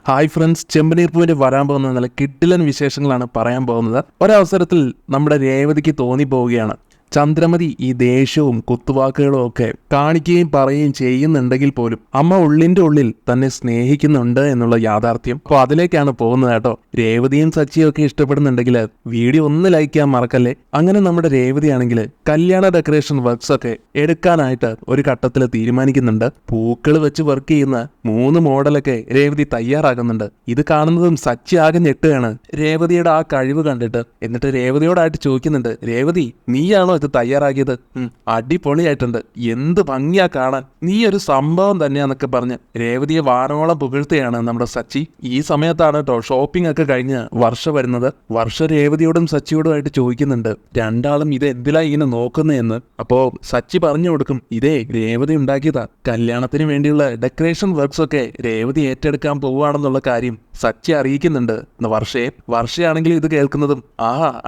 Hi friends, ചെമ്പനീർ പൂവിന്റെ വരാൻ പോകുന്ന നല്ല കിടിലൻ വിശേഷങ്ങളാണ് പറയാൻ പോകുന്നത്. ഒരവസരത്തിൽ നമ്മുടെ രേവതിക്ക് തോന്നിപ്പോവുകയാണ്, ചന്ദ്രമതി ഈ ദേഷ്യവും കുത്തുവാക്കുകളും ഒക്കെ കാണിക്കുകയും പറയുകയും ചെയ്യുന്നുണ്ടെങ്കിൽ പോലും അമ്മ ഉള്ളിന്റെ ഉള്ളിൽ തന്നെ സ്നേഹിക്കുന്നുണ്ട് എന്നുള്ള യാഥാർത്ഥ്യം. അപ്പോൾ അതിലേക്കാണ് പോകുന്നത് കേട്ടോ. രേവതിയും സച്ചിയും ഒക്കെ ഇഷ്ടപ്പെടുന്നുണ്ടെങ്കിൽ വീഡിയോ ഒന്ന് ലൈക്ക് ചെയ്യാൻ മറക്കല്ലേ. അങ്ങനെ നമ്മുടെ രേവതിയാണെങ്കിൽ കല്യാണ ഡെക്കറേഷൻ വർക്ക്സ് ഒക്കെ എടുക്കാനായിട്ട് ഒരു ഘട്ടത്തിൽ തീരുമാനിക്കുന്നുണ്ട്. പൂക്കൾ വെച്ച് വർക്ക് ചെയ്യുന്ന 3 മോഡലൊക്കെ രേവതി തയ്യാറാക്കുന്നുണ്ട്. ഇത് കാണുന്നതും സച്ചി ആകെ ഞെട്ടുകയാണ് രേവതിയുടെ ആ കഴിവ് കണ്ടിട്ട്. എന്നിട്ട് രേവതിയോടായിട്ട് ചോദിക്കുന്നുണ്ട്, രേവതി നീയാണോ ഇത് തയ്യാറാക്കിയത്? അടിപൊളിയായിട്ടുണ്ട്, എന്ത് ഭംഗിയാ കാണാൻ, നീ ഒരു സംഭവം തന്നെയാന്നൊക്കെ പറഞ്ഞ് രേവതിയെ വാനോളം പുകഴ്ത്തുകയാണ് നമ്മുടെ സച്ചി. ഈ സമയത്താണ് കേട്ടോ ഷോപ്പിംഗ് ഒക്കെ കഴിഞ്ഞ് വർഷ വരുന്നത്. വർഷ രേവതിയോടും സച്ചിയോടുമായിട്ട് ചോദിക്കുന്നുണ്ട്, രണ്ടാളും ഇത് എന്തിലാ ഇങ്ങനെ നോക്കുന്നതെന്ന്. അപ്പോ സച്ചി പറഞ്ഞു കൊടുക്കും, ഇതേ രേവതി ഉണ്ടാക്കിയതാ, കല്യാണത്തിന് വേണ്ടിയുള്ള ഡെക്കറേഷൻ വർക്ക്സ് ഒക്കെ രേവതി ഏറ്റെടുക്കാൻ പോവുകയാണെന്നുള്ള കാര്യം സച്ചി അറിയിക്കുന്നുണ്ട് വർഷയാണെങ്കിൽ ഇത് കേൾക്കുന്നതും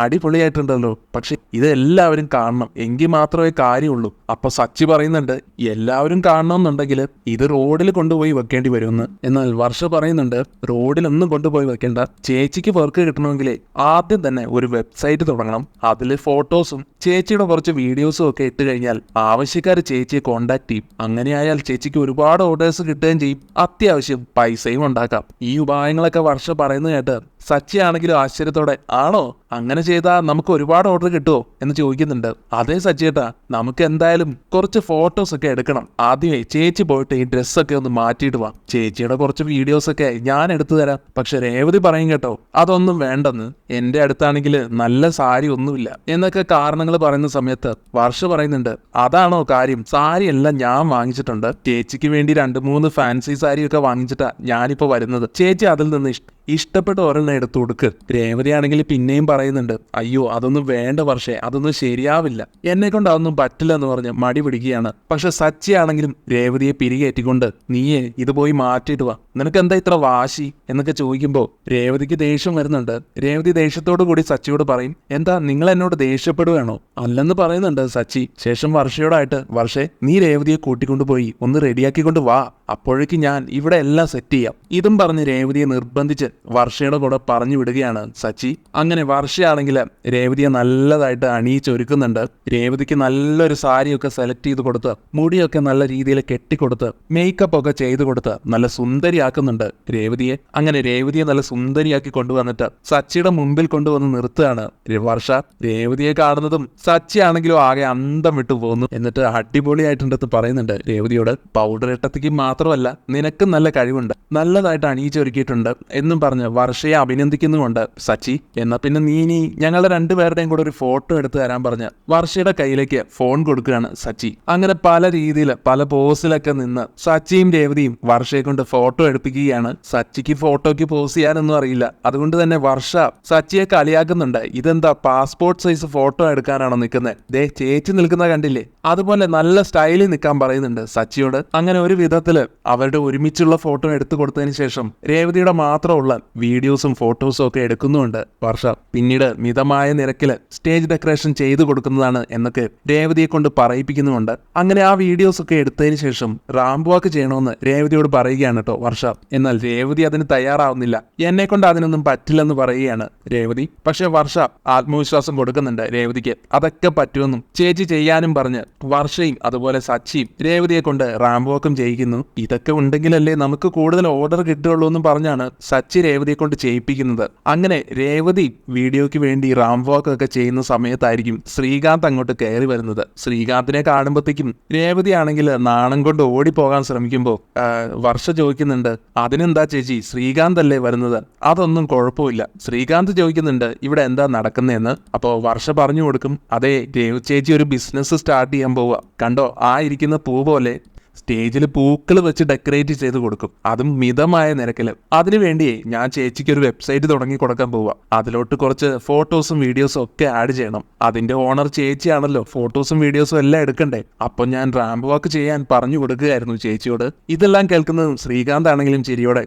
അടിപൊളിയായിട്ടുണ്ടല്ലോ, പക്ഷെ ഇതെല്ലാവരും കാണണം, എങ്കിൽ മാത്രമേ കാര്യമുള്ളൂ. അപ്പൊ സച്ചി പറയുന്നുണ്ട്, എല്ലാവരും കാണണമെന്നുണ്ടെങ്കിൽ ഇത് റോഡിൽ കൊണ്ടുപോയി വെക്കേണ്ടി വരുമെന്ന്. എന്നാൽ വർഷ പറയുന്നുണ്ട്, റോഡിലൊന്നും കൊണ്ടുപോയി വെക്കേണ്ട, ചേച്ചിക്ക് വർക്ക് കിട്ടണമെങ്കിൽ ആദ്യം തന്നെ ഒരു വെബ്സൈറ്റ് തുടങ്ങണം. അതിൽ ഫോട്ടോസും ചേച്ചിയുടെ കുറച്ച് വീഡിയോസും ഒക്കെ ഇട്ട് കഴിഞ്ഞാൽ ആവശ്യക്കാർ ചേച്ചിയെ കോണ്ടാക്ട് ചെയ്യും. അങ്ങനെയായാൽ ചേച്ചിക്ക് ഒരുപാട് ഓർഡേഴ്സ് കിട്ടുകയും ചെയ്യും, അത്യാവശ്യം പൈസയും ഉണ്ടാക്കാം. ഈ ഉപായങ്ങളൊക്കെ വർഷ പറയുന്നത് കേട്ട് സച്ചി ആണെങ്കിലും ആശ്ചര്യത്തോടെ, ആണോ, അങ്ങനെ ചെയ്താൽ നമുക്ക് ഒരുപാട് ഓർഡർ കിട്ടുമോ എന്ന് ചോദിക്കുന്നുണ്ട്. അതേ സച്ചിയേട്ടാ, നമുക്ക് എന്തായാലും കുറച്ച് ഫോട്ടോസ് ഒക്കെ എടുക്കണം. ആദ്യമേ ചേച്ചി പോയിട്ട് ഈ ഡ്രസ്സൊക്കെ ഒന്ന് മാറ്റിയിട്ട് വാ, ചേച്ചിയുടെ കുറച്ച് വീഡിയോസൊക്കെ ഞാൻ എടുത്തു തരാം. പക്ഷെ രേവതി പറയും കേട്ടോ, അതൊന്നും വേണ്ടെന്ന്, എൻ്റെ അടുത്താണെങ്കിൽ നല്ല സാരി ഒന്നുമില്ല എന്നൊക്കെ കാരണങ്ങൾ പറയുന്ന സമയത്ത് വർഷ പറയുന്നുണ്ട്, അതാണോ കാര്യം, സാരി എല്ലാം ഞാൻ വാങ്ങിച്ചിട്ടുണ്ട്, ചേച്ചിക്ക് വേണ്ടി 2-3 ഫാൻസി സാരിയൊക്കെ വാങ്ങിച്ചിട്ടാ ഞാനിപ്പോൾ വരുന്നത്, ചേച്ചി അതിൽ നിന്ന് ഇഷ്ടപ്പെട്ട ഒരെണ്ണം എടുത്തു കൊടുക്ക്. രേവതിയാണെങ്കിൽ പിന്നെയും പറയുന്നുണ്ട്, അയ്യോ അതൊന്നും വേണ്ട വർഷേ, അതൊന്നും ശരിയാവില്ല, എന്നെ കൊണ്ട് അതൊന്നും പറ്റില്ല എന്ന് പറഞ്ഞ് മടി പിടിക്കുകയാണ്. പക്ഷെ സച്ചി ആണെങ്കിലും രേവതിയെ പിരികേറ്റിക്കൊണ്ട്, നീയേ ഇത് പോയി മാറ്റിയിട്ട് വാ, നിനക്ക് എന്താ ഇത്ര വാശി എന്നൊക്കെ ചോദിക്കുമ്പോൾ രേവതിക്ക് ദേഷ്യം വരുന്നുണ്ട്. രേവതി ദേഷ്യത്തോടു കൂടി സച്ചിയോട് പറയും, എന്താ നിങ്ങൾ എന്നോട് ദേഷ്യപ്പെടുകയാണോ? അല്ലെന്ന് പറയുന്നുണ്ട് സച്ചി. ശേഷം വർഷയോടായിട്ട്, വർഷേ നീ രേവതിയെ കൂട്ടിക്കൊണ്ടുപോയി ഒന്ന് റെഡിയാക്കിക്കൊണ്ട് വാ, അപ്പോഴേക്ക് ഞാൻ ഇവിടെ എല്ലാം സെറ്റ് ചെയ്യാം. ഇതും പറഞ്ഞ് രേവതിയെ നിർബന്ധിച്ച് വർഷയുടെ കൂടെ പറഞ്ഞു വിടുകയാണ് സച്ചി. അങ്ങനെ വർഷയാണെങ്കിൽ രേവതിയെ നല്ലതായിട്ട് അണിയിച്ചൊരുക്കുന്നുണ്ട്. രേവതിക്ക് നല്ലൊരു സാരിയൊക്കെ സെലക്ട് ചെയ്ത് കൊടുത്ത്, മുടിയൊക്കെ നല്ല രീതിയിൽ കെട്ടിക്കൊടുത്ത്, മേക്കപ്പ് ഒക്കെ ചെയ്ത് കൊടുത്ത് നല്ല സുന്ദരിയാക്കുന്നുണ്ട് രേവതിയെ. അങ്ങനെ രേവതിയെ നല്ല സുന്ദരിയാക്കി കൊണ്ടുവന്നിട്ട് സച്ചിയുടെ മുമ്പിൽ കൊണ്ടുവന്ന് നിർത്തുകയാണ് വർഷ. രേവതിയെ കാണുന്നതും സച്ചി ആണെങ്കിലും ആകെ അന്തം വിട്ടു പോകുന്നു. എന്നിട്ട് അടിപൊളിയായിട്ടുണ്ടെന്ന് പറയുന്നുണ്ട് രേവതിയോട്. പൗഡർ ഇട്ടത്തേക്ക് മാത്രമല്ല, നിനക്കും നല്ല കഴിവുണ്ട്, നല്ലതായിട്ട് അണിയിച്ചൊരുക്കിയിട്ടുണ്ട് എന്നും പറഞ്ഞ് വർഷയെ അഭിനന്ദിക്കുന്നുമുണ്ട് സച്ചി. എന്നാ പിന്നെ നീ ഞങ്ങളുടെ 2 പേരുടെയും കൂടെ ഒരു ഫോട്ടോ എടുത്തു തരാൻ പറഞ്ഞ് വർഷയുടെ കയ്യിലേക്ക് ഫോൺ കൊടുക്കുകയാണ് സച്ചി. അങ്ങനെ പല രീതിയിൽ പല പോസിലൊക്കെ നിന്ന് സച്ചിയും രേവതിയും വർഷയെ കൊണ്ട് ഫോട്ടോ എടുപ്പിക്കുകയാണ്. സച്ചിക്ക് ഫോട്ടോയ്ക്ക് പോസ് ചെയ്യാനൊന്നും അറിയില്ല, അതുകൊണ്ട് തന്നെ വർഷ സച്ചിയെ കളിയാക്കുന്നുണ്ട്, ഇതെന്താ പാസ്പോർട്ട് സൈസ് ഫോട്ടോ എടുക്കാനാണോ നിൽക്കുന്നത്, ദേ ചേച്ചി നിൽക്കുന്ന കണ്ടില്ലേ, അതുപോലെ നല്ല സ്റ്റൈലിൽ നിൽക്കാൻ പറയുന്നുണ്ട് സച്ചിയോട്. അങ്ങനെ ഒരു വിധത്തില് അവരുടെ ഒരുമിച്ചുള്ള ഫോട്ടോ എടുത്തു കൊടുത്തതിന് ശേഷം രേവതിയുടെ മാത്രമുള്ള വീഡിയോസും ഫോട്ടോസും ഒക്കെ എടുക്കുന്നുണ്ട് വർഷ. പിന്നീട് മിതമായ നിരക്കില് സ്റ്റേജ് ഡെക്കറേഷൻ ചെയ്തു കൊടുക്കുന്നതാണ് എന്നൊക്കെ രേവതിയെ കൊണ്ട് പറയിപ്പിക്കുന്നുമുണ്ട്. അങ്ങനെ ആ വീഡിയോസ് ഒക്കെ എടുത്തതിന് ശേഷം റാമ്പ് വാക്ക് ചെയ്യണമെന്ന് രേവതിയോട് പറയുകയാണ് കേട്ടോ വർഷ. എന്നാൽ രേവതി അതിന് തയ്യാറാവുന്നില്ല, എന്നെ കൊണ്ട് അതിനൊന്നും പറ്റില്ലെന്ന് പറയുകയാണ് രേവതി. പക്ഷെ വർഷ ആത്മവിശ്വാസം കൊടുക്കുന്നുണ്ട് രേവതിക്ക്, അതൊക്കെ പറ്റുമെന്നും ചേച്ചി ചെയ്യാനും പറഞ്ഞ് വർഷയും അതുപോലെ സച്ചിയും രേവതിയെ കൊണ്ട് റാമ്പ് വാക്കും ചെയ്യിക്കുന്നു. ഇതൊക്കെ ഉണ്ടെങ്കിലല്ലേ നമുക്ക് കൂടുതൽ ഓർഡർ കിട്ടുകയുള്ളൂ എന്നും പറഞ്ഞാണ് സച്ചി രേവതിയെ കൊണ്ട് ചെയ്യിപ്പിക്കുന്നത്. അങ്ങനെ രേവതി വീഡിയോയ്ക്ക് വേണ്ടി റാമ്പ് വാക്ക് ഒക്കെ ചെയ്യുന്ന സമയത്തായിരിക്കും ശ്രീകാന്ത് അങ്ങോട്ട് കയറി വരുന്നത്. ശ്രീകാന്തിനെ കാണുമ്പോഴത്തേക്കും രേവതി ആണെങ്കിൽ നാണം കൊണ്ട് ഓടിപ്പോകാൻ ശ്രമിക്കുമ്പോൾ വർഷ ചോദിക്കുന്നുണ്ട്, അതിനെന്താ ചേച്ചി, ശ്രീകാന്ത് അല്ലേ വരുന്നത്, അതൊന്നും കുഴപ്പമില്ല. ശ്രീകാന്ത് ചോദിക്കുന്നുണ്ട്, ഇവിടെ എന്താ നടക്കുന്നതെന്ന്. അപ്പോൾ വർഷ പറഞ്ഞു കൊടുക്കും, അതെ രേവ ചേച്ചി ഒരു ബിസിനസ് സ്റ്റാർട്ട് ചെയ്യാൻ പോവുക, കണ്ടോ ആ ഇരിക്കുന്ന പൂ പോലെ സ്റ്റേജിൽ പൂക്കൾ വെച്ച് ഡെക്കറേറ്റ് ചെയ്ത് കൊടുക്കും, അതും മിതമായ നിരക്കിൽ. അതിനുവേണ്ടിയേ ഞാൻ ചേച്ചിക്ക് ഒരു വെബ്സൈറ്റ് തുടങ്ങി കൊടുക്കാൻ പോവുക, അതിലോട്ട് കുറച്ച് ഫോട്ടോസും വീഡിയോസും ഒക്കെ ആഡ് ചെയ്യണം. അതിന്റെ ഓണർ ചേച്ചിയാണല്ലോ, ഫോട്ടോസും വീഡിയോസും എല്ലാം എടുക്കണ്ടേ. അപ്പോൾ ഞാൻ റാമ്പ് വാക്ക് ചെയ്യാൻ പറഞ്ഞു കൊടുക്കുകയായിരുന്നു ചേച്ചിയോട്. ഇതെല്ലാം കേൾക്കുന്നതും ശ്രീകാന്ത് ആണെങ്കിലും ചിരിയോടെ,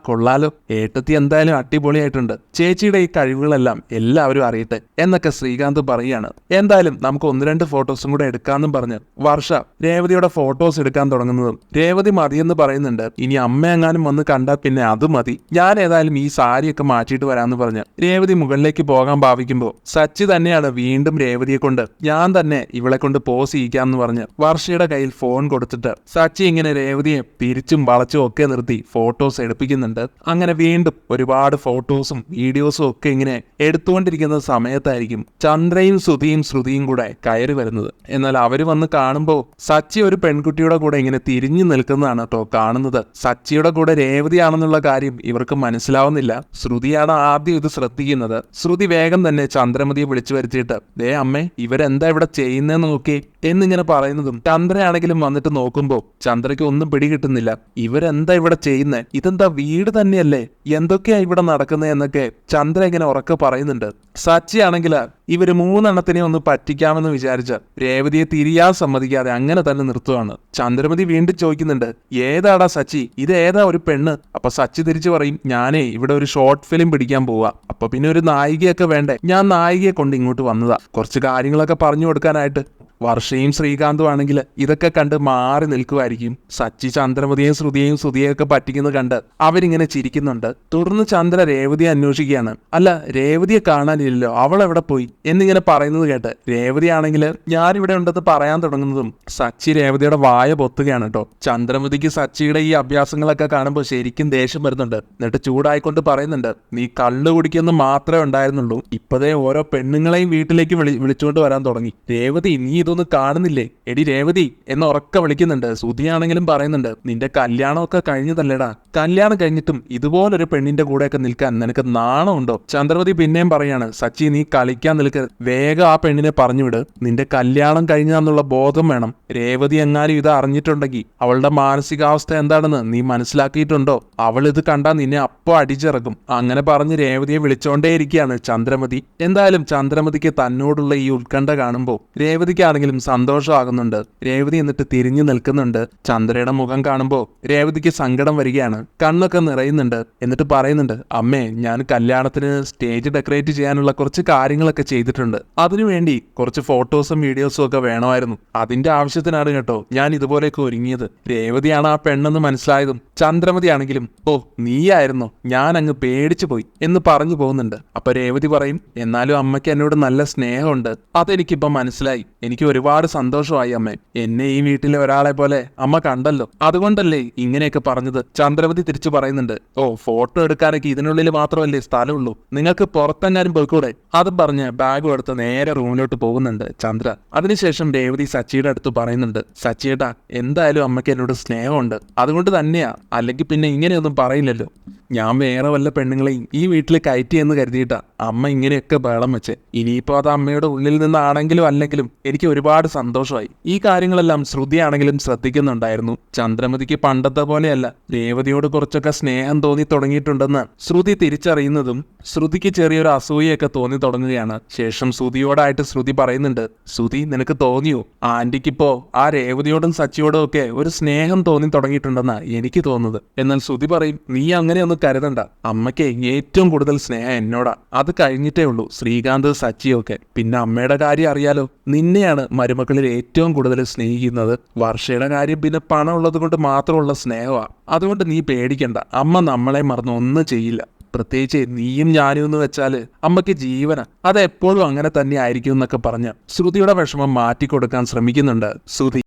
കൊള്ളാലോ, ഏട്ടത്തി എന്തായാലും അടിപൊളിയായിട്ടുണ്ട്, ചേച്ചിയുടെ ഈ കഴിവുകളെല്ലാം എല്ലാവരും അറിയട്ടെ എന്നൊക്കെ ശ്രീകാന്ത് പറയുകയാണ്. എന്തായാലും നമുക്ക് 1-2 ഫോട്ടോസും കൂടെ എടുക്കാമെന്നും പറഞ്ഞ് വർഷ രേവതിയുടെ ഫോട്ടോസ് എടുക്കാൻ എടുക്കാൻ തുടങ്ങുന്നതും രേവതി മതിയെന്ന് പറയുന്നുണ്ട്. ഇനി അമ്മ എങ്ങാനും വന്ന് കണ്ടാൽ പിന്നെ അത് മതി, ഞാൻ ഏതായാലും ഈ സാരിയൊക്കെ മാറ്റിയിട്ട് വരാമെന്ന് പറഞ്ഞ് രേവതി മുകളിലേക്ക് പോകാൻ ഭാവിക്കുമ്പോൾ സച്ചി തന്നെയാണ് വീണ്ടും രേവതിയെ കൊണ്ട് ഞാൻ തന്നെ ഇവളെ കൊണ്ട് പോസ് ചെയ്യിക്കാമെന്ന് പറഞ്ഞ് വർഷയുടെ കയ്യിൽ ഫോൺ കൊടുത്തിട്ട് സച്ചി ഇങ്ങനെ രേവതിയെ തിരിച്ചും വളച്ചും ഒക്കെ നിർത്തി ഫോട്ടോസ് എടുപ്പിക്കുന്നുണ്ട്. അങ്ങനെ വീണ്ടും ഒരുപാട് ഫോട്ടോസും വീഡിയോസും ഒക്കെ ഇങ്ങനെ എടുത്തുകൊണ്ടിരിക്കുന്ന സമയത്തായിരിക്കും ചന്ദ്രയും സുധിയും ശ്രുതിയും കൂടെ കയറി വരുന്നത്. എന്നാൽ അവര് വന്ന് കാണുമ്പോൾ സച്ചി ഒരു പെൺകുട്ടിയുടെ കൂടെ ഇങ്ങനെ തിരിഞ്ഞു നിൽക്കുന്നതാണ് കേട്ടോ കാണുന്നത്. സച്ചിയുടെ കൂടെ രേവതിയാണെന്നുള്ള കാര്യം ഇവർക്ക് മനസ്സിലാവുന്നില്ല. ശ്രുതിയാണ് ആദ്യം ഇത് ശ്രദ്ധിക്കുന്നത്. ശ്രുതി വേഗം തന്നെ ചന്ദ്രമതിയെ വിളിച്ചു വരുത്തിയിട്ട് ദേ അമ്മേ, ഇവരെന്താ ഇവിടെ ചെയ്യുന്നതെന്ന് നോക്കി എന്നിങ്ങനെ പറയുന്നതും ചന്ദ്രയാണെങ്കിലും വന്നിട്ട് നോക്കുമ്പോൾ ചന്ദ്രയ്ക്ക് ഒന്നും പിടികിട്ടുന്നില്ല. ഇവരെന്താ ഇവിടെ ചെയ്യുന്നേ, ഇതെന്താ വീട് തന്നെയല്ലേ, എന്തൊക്കെയാ ഇവിടെ നടക്കുന്നത് എന്നൊക്കെ ചന്ദ്ര ഇങ്ങനെ ഉറക്കെ പറയുന്നുണ്ട്. സച്ചി ആണെങ്കിൽ ഇവര് മൂന്നെണ്ണത്തിനെ ഒന്ന് പറ്റിക്കാമെന്ന് വിചാരിച്ച രേവതിയെ തിരിയാൻ സമ്മതിക്കാതെ അങ്ങനെ തന്നെ നിർത്തുവാണ്. ചന്ദ്രമതി വീണ്ടും ചോദിക്കുന്നുണ്ട്, ഏതാടാ സച്ചി, ഇത് ഏതാ ഒരു പെണ്ണ്? അപ്പൊ സച്ചി തിരിച്ചു പറയും, ഞാനേ ഇവിടെ ഒരു ഷോർട്ട് ഫിലിം പിടിക്കാൻ പോവാ, അപ്പൊ പിന്നെ ഒരു നായികയൊക്കെ വേണ്ടേ, ഞാൻ നായികയെ കൊണ്ട് ഇങ്ങോട്ട് വന്നതാ, കുറച്ച് കാര്യങ്ങളൊക്കെ പറഞ്ഞു കൊടുക്കാനായിട്ട്. വർഷയും ശ്രീകാന്തും ആണെങ്കിൽ ഇതൊക്കെ കണ്ട് മാറി നിൽക്കുമായിരിക്കും. സച്ചി ചന്ദ്രമതിയെയും ശ്രുതിയെയും ശ്രുതിയെയൊക്കെ പറ്റിക്കുന്നത് കണ്ട് അവരിങ്ങനെ ചിരിക്കുന്നുണ്ട്. തുടർന്ന് ചന്ദ്ര രേവതിയെ അന്വേഷിക്കുകയാണ്. അല്ല, രേവതിയെ കാണാനില്ലല്ലോ, അവൾ എവിടെ പോയി എന്നിങ്ങനെ പറയുന്നത് കേട്ട് രേവതി ആണെങ്കിൽ ഞാനിവിടെ ഉണ്ടെന്ന് പറയാൻ തുടങ്ങുന്നതും സച്ചി രേവതിയുടെ വായ പൊത്തുകയാണ് കേട്ടോ. ചന്ദ്രമതിക്ക് സച്ചിയുടെ ഈ അഭ്യാസങ്ങളൊക്കെ കാണുമ്പോൾ ശരിക്കും ദേഷ്യം വരുന്നുണ്ട്. എന്നിട്ട് ചൂടായിക്കൊണ്ട് പറയുന്നുണ്ട്, നീ കള്ളു കുടിക്കുന്ന മാത്രമേ ഉണ്ടായിരുന്നുള്ളൂ, ഇപ്പതേ ഓരോ പെണ്ണുങ്ങളെയും വീട്ടിലേക്ക് വിളിച്ചുകൊണ്ട് വരാൻ തുടങ്ങി. രേവതി, നീ ഇതൊന്നും കാണുന്നില്ലേ? എടി രേവതി എന്ന് ഉറക്കെ വിളിക്കുന്നുണ്ട്. സുധിയാണെങ്കിലും പറയുന്നുണ്ട്, നിന്റെ കല്യാണമൊക്കെ കഴിഞ്ഞതല്ലേടാ, കല്യാണം കഴിഞ്ഞിട്ടും ഇതുപോലൊരു പെണ്ണിന്റെ കൂടെയൊക്കെ നിൽക്കാൻ നിനക്ക് നാണമുണ്ടോ? ചന്ദ്രമതി പിന്നെയും പറയാണ്, സച്ചി നീ കളിക്കാൻ നിൽക്കുക, വേഗം ആ പെണ്ണിനെ പറഞ്ഞുവിട്, നിന്റെ കല്യാണം കഴിഞ്ഞാന്നുള്ള ബോധം വേണം. രേവതി എങ്ങാനും ഇത് അറിഞ്ഞിട്ടുണ്ടെങ്കിൽ അവളുടെ മാനസികാവസ്ഥ എന്താണെന്ന് നീ മനസ്സിലാക്കിയിട്ടുണ്ടോ? അവൾ ഇത് കണ്ടാൽ നിന്നെ അപ്പോ അടിച്ചിറക്കും. അങ്ങനെ പറഞ്ഞ് രേവതിയെ വിളിച്ചോണ്ടേയിരിക്കുകയാണ് ചന്ദ്രമതി. എന്തായാലും ചന്ദ്രമതിക്ക് തന്നോടുള്ള ഈ ഉത്കണ്ഠ കാണുമ്പോൾ രേവതിക്കാണെങ്കിൽ സന്തോഷമാകുന്നുണ്ട്. രേവതി എന്നിട്ട് തിരിഞ്ഞു നിൽക്കുന്നുണ്ട്. ചന്ദ്രയുടെ മുഖം കാണുമ്പോൾ രേവതിക്ക് സങ്കടം വരികയാണ്, കണ്ണൊക്കെ നിറയുന്നുണ്ട്. എന്നിട്ട് പറയുന്നുണ്ട്, അമ്മേ, ഞാൻ കല്യാണത്തിന് സ്റ്റേജ് ഡെക്കറേറ്റ് ചെയ്യാനുള്ള കുറച്ച് കാര്യങ്ങളൊക്കെ ചെയ്തിട്ടുണ്ട്, അതിനുവേണ്ടി കുറച്ച് ഫോട്ടോസും വീഡിയോസും ഒക്കെ വേണമായിരുന്നു, അതിന്റെ ആവശ്യത്തിനാണ് കേട്ടോ ഞാൻ ഇതുപോലെയൊക്കെ ഒരുങ്ങിയത്. രേവതിയാണ് ആ പെണ്ണെന്ന് മനസ്സിലായതും ചന്ദ്രമതി ആണെങ്കിലും ഓ നീയായിരുന്നോ, ഞാൻ അങ്ങ് പേടിച്ചു പോയി എന്ന് പറഞ്ഞു പോകുന്നുണ്ട്. അപ്പൊ രേവതി പറയും, എന്നാലും അമ്മയ്ക്ക് എന്നോട് നല്ല സ്നേഹമുണ്ട്, അതെനിക്കിപ്പോ മനസ്സിലായി, എനിക്ക് ഒരുപാട് സന്തോഷമായി അമ്മേ, എന്നെ ഈ വീട്ടിലെ ഒരാളെ പോലെ അമ്മ കണ്ടല്ലോ, അതുകൊണ്ടല്ലേ ഇങ്ങനെയൊക്കെ പറഞ്ഞത്. ചന്ദ്രമതി തിരിച്ചു പറയുന്നുണ്ട്, ഓ ഫോട്ടോ എടുക്കാനൊക്കെ ഇതിനുള്ളിൽ മാത്രമല്ലേ സ്ഥലമുള്ളൂ, നിങ്ങൾക്ക് പുറത്തെങ്ങാനും പോയിക്കൂടെ? അതും പറഞ്ഞ് ബാഗും എടുത്ത് നേരെ റൂമിലോട്ട് പോകുന്നുണ്ട് ചന്ദ്ര. അതിനുശേഷം രേവതി സച്ചിയുടെ അടുത്ത് പറയുന്നുണ്ട്, സച്ചിയേട്ടാ, എന്തായാലും അമ്മയ്ക്ക് എന്നോട് സ്നേഹമുണ്ട്, അതുകൊണ്ട് തന്നെയാ, അല്ലെങ്കിൽ പിന്നെ ഇങ്ങനെയൊന്നും പറയില്ലല്ലോ, ഞാൻ വേറെ വല്ല പെണ്ണുങ്ങളെയും ഈ വീട്ടിൽ കയറ്റി എന്ന് കരുതിയിട്ടാ അമ്മ ഇങ്ങനെയൊക്കെ ബഹളം വെച്ച്. ഇനിയിപ്പോൾ അത് അമ്മയുടെ ഉള്ളിൽ നിന്നാണെങ്കിലും അല്ലെങ്കിലും എനിക്ക് ഒരുപാട് സന്തോഷമായി. ഈ കാര്യങ്ങളെല്ലാം ശ്രുതിയാണെങ്കിലും ശ്രദ്ധിക്കുന്നുണ്ടായിരുന്നു. ചന്ദ്രമതിക്ക് പണ്ടത്തെ പോലെയല്ല, രേവതിയോട് കുറച്ചൊക്കെ സ്നേഹം തോന്നി തുടങ്ങിയിട്ടുണ്ടെന്ന് ശ്രുതി തിരിച്ചറിയുന്നതും ശ്രുതിക്ക് ചെറിയൊരു അസൂയൊക്കെ തോന്നി തുടങ്ങുകയാണ്. ശേഷം ശ്രുതിയോടായിട്ട് ശ്രുതി പറയുന്നുണ്ട്, ശ്രുതി നിനക്ക് തോന്നിയോ ആന്റിക്കിപ്പോ ആ രേവതിയോടും സച്ചിയോടും ഒക്കെ ഒരു സ്നേഹം തോന്നി തുടങ്ങിയിട്ടുണ്ടെന്നാ എനിക്ക് തോന്നുന്നത്? എന്നാൽ ശ്രുതി പറയും, നീ അങ്ങനെയൊന്നും കരുതണ്ട, അമ്മയ്ക്ക് ഏറ്റവും കൂടുതൽ സ്നേഹം എന്നോടാ, അത് കഴിഞ്ഞിട്ടേ ഉള്ളൂ ശ്രീകാന്ത് സച്ചിയൊക്കെ. പിന്നെ അമ്മയുടെ കാര്യം അറിയാലോ, നിന്നെയാണ് മരുമക്കളിൽ ഏറ്റവും കൂടുതൽ സ്നേഹിക്കുന്നത്. വർഷയുടെ കാര്യം പിന്നെ പണം ഉള്ളത് കൊണ്ട് മാത്രമുള്ള സ്നേഹമാണ്, അതുകൊണ്ട് നീ പേടിക്കണ്ട, അമ്മ നമ്മളെ മറന്ന് ഒന്നും ചെയ്യില്ല. പ്രത്യേകിച്ച് നീയും ഞാനും എന്ന് വെച്ചാൽ അമ്മയ്ക്ക് ജീവന, അത് എപ്പോഴും അങ്ങനെ തന്നെ ആയിരിക്കും എന്നൊക്കെ പറഞ്ഞ് ശ്രുതിയുടെ വിഷമം മാറ്റിക്കൊടുക്കാൻ ശ്രമിക്കുന്നുണ്ട് സുധി.